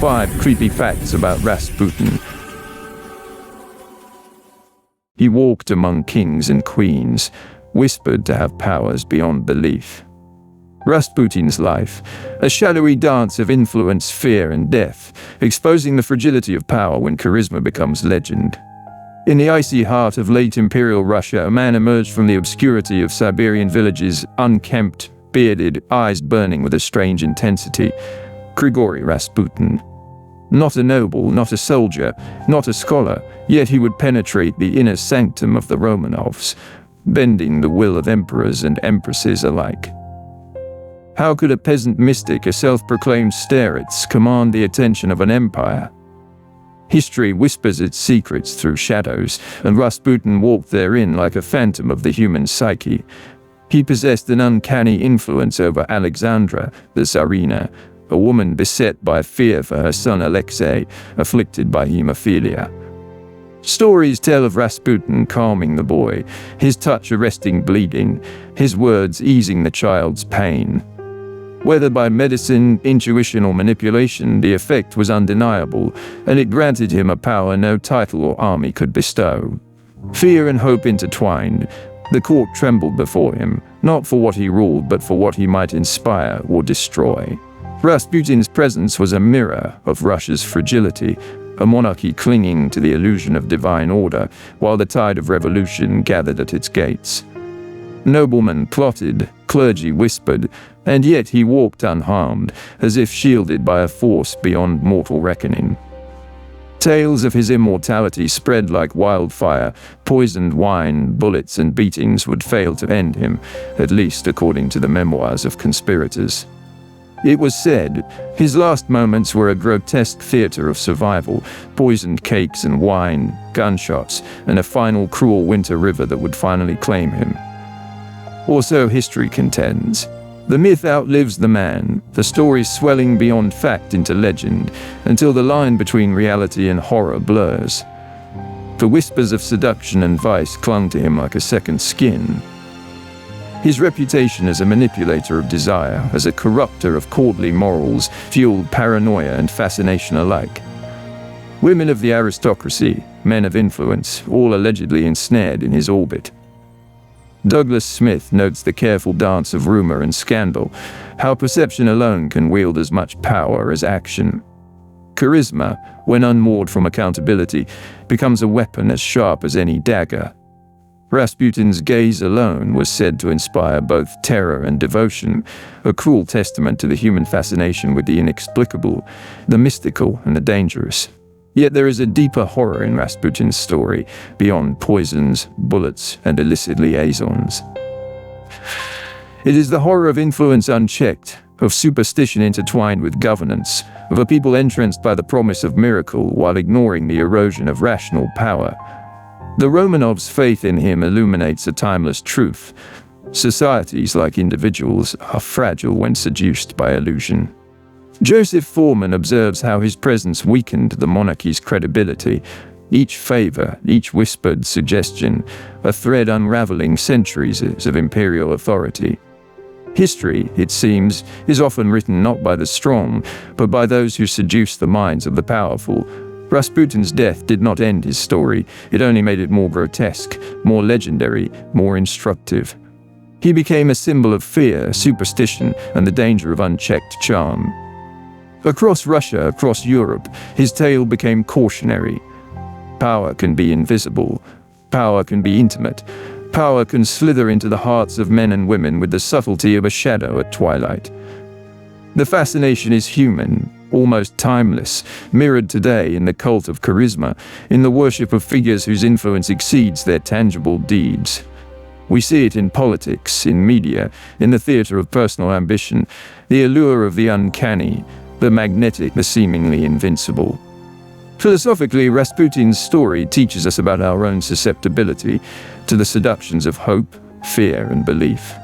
5 Creepy Facts about Rasputin. He walked among kings and queens, whispered to have powers beyond belief. Rasputin's life, a shadowy dance of influence, fear, and death, exposing the fragility of power when charisma becomes legend. In the icy heart of late Imperial Russia, a man emerged from the obscurity of Siberian villages, unkempt, bearded, eyes burning with a strange intensity. Grigory Rasputin. Not a noble, not a soldier, not a scholar, yet he would penetrate the inner sanctum of the Romanovs, bending the will of emperors and empresses alike. How could a peasant mystic, a self-proclaimed starets, command the attention of an empire? History whispers its secrets through shadows, and Rasputin walked therein like a phantom of the human psyche. He possessed an uncanny influence over Alexandra, the Tsarina, a woman beset by fear for her son Alexei, afflicted by hemophilia. Stories tell of Rasputin calming the boy, his touch arresting bleeding, his words easing the child's pain. Whether by medicine, intuition, or manipulation, the effect was undeniable, and it granted him a power no title or army could bestow. Fear and hope intertwined. The court trembled before him, not for what he ruled, but for what he might inspire or destroy. Rasputin's presence was a mirror of Russia's fragility, a monarchy clinging to the illusion of divine order, while the tide of revolution gathered at its gates. Noblemen plotted, clergy whispered, and yet he walked unharmed, as if shielded by a force beyond mortal reckoning. Tales of his immortality spread like wildfire. Poisoned wine, bullets, and beatings would fail to end him, at least according to the memoirs of conspirators. It was said, his last moments were a grotesque theater of survival, poisoned cakes and wine, gunshots, and a final cruel winter river that would finally claim him. Or so history contends. The myth outlives the man, the story swelling beyond fact into legend, until the line between reality and horror blurs. The whispers of seduction and vice clung to him like a second skin. His reputation as a manipulator of desire, as a corrupter of courtly morals, fueled paranoia and fascination alike. Women of the aristocracy, men of influence, all allegedly ensnared in his orbit. Douglas Smith notes the careful dance of rumor and scandal, how perception alone can wield as much power as action. Charisma, when unmoored from accountability, becomes a weapon as sharp as any dagger. Rasputin's gaze alone was said to inspire both terror and devotion, a cruel testament to the human fascination with the inexplicable, the mystical, and the dangerous. Yet there is a deeper horror in Rasputin's story, beyond poisons, bullets, and illicit liaisons. It is the horror of influence unchecked, of superstition intertwined with governance, of a people entranced by the promise of miracle while ignoring the erosion of rational power. The Romanovs' faith in him illuminates a timeless truth. Societies, like individuals, are fragile when seduced by illusion. Joseph Fuhrmann observes how his presence weakened the monarchy's credibility. Each favor, each whispered suggestion, a thread unraveling centuries of imperial authority. History, it seems, is often written not by the strong, but by those who seduce the minds of the powerful. Rasputin's death did not end his story, it only made it more grotesque, more legendary, more instructive. He became a symbol of fear, superstition, and the danger of unchecked charm. Across Russia, across Europe, his tale became cautionary. Power can be invisible. Power can be intimate. Power can slither into the hearts of men and women with the subtlety of a shadow at twilight. The fascination is human, almost timeless, mirrored today in the cult of charisma, in the worship of figures whose influence exceeds their tangible deeds. We see it in politics, in media, in the theater of personal ambition, the allure of the uncanny, the magnetic, the seemingly invincible. Philosophically, Rasputin's story teaches us about our own susceptibility to the seductions of hope, fear, and belief.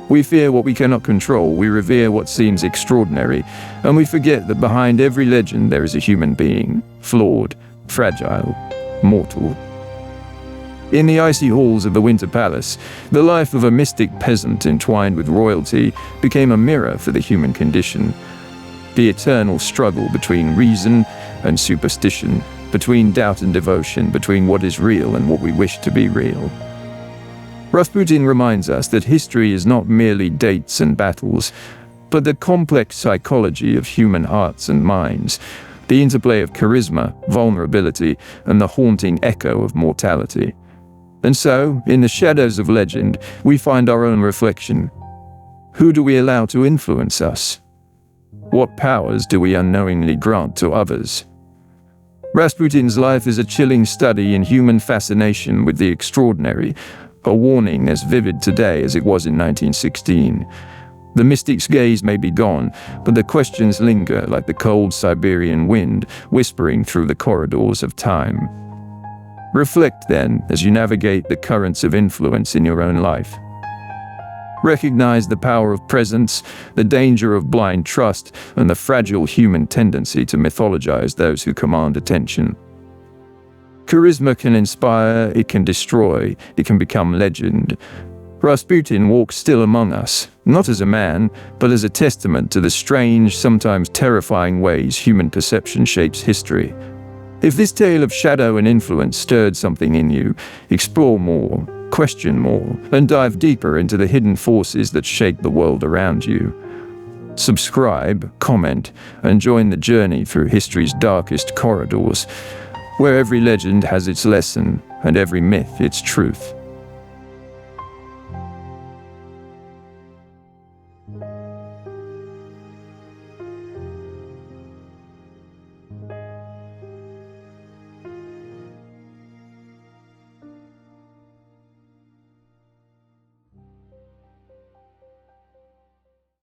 We fear what we cannot control, we revere what seems extraordinary, and we forget that behind every legend there is a human being, flawed, fragile, mortal. In the icy halls of the Winter Palace, the life of a mystic peasant entwined with royalty became a mirror for the human condition. the eternal struggle between reason and superstition, between doubt and devotion, between what is real and what we wish to be real. Rasputin reminds us that history is not merely dates and battles, but the complex psychology of human hearts and minds, the interplay of charisma, vulnerability, and the haunting echo of mortality. And so, in the shadows of legend, we find our own reflection. Who do we allow to influence us? What powers do we unknowingly grant to others? Rasputin's life is a chilling study in human fascination with the extraordinary, a warning as vivid today as it was in 1916. The mystic's gaze may be gone, but the questions linger like the cold Siberian wind whispering through the corridors of time. Reflect then as you navigate the currents of influence in your own life. Recognize the power of presence, the danger of blind trust, and the fragile human tendency to mythologize those who command attention. Charisma can inspire, it can destroy, it can become legend. Rasputin walks still among us, not as a man, but as a testament to the strange, sometimes terrifying ways human perception shapes history. If this tale of shadow and influence stirred something in you, explore more, question more, and dive deeper into the hidden forces that shape the world around you. Subscribe, comment, and join the journey through history's darkest corridors, where every legend has its lesson and every myth its truth.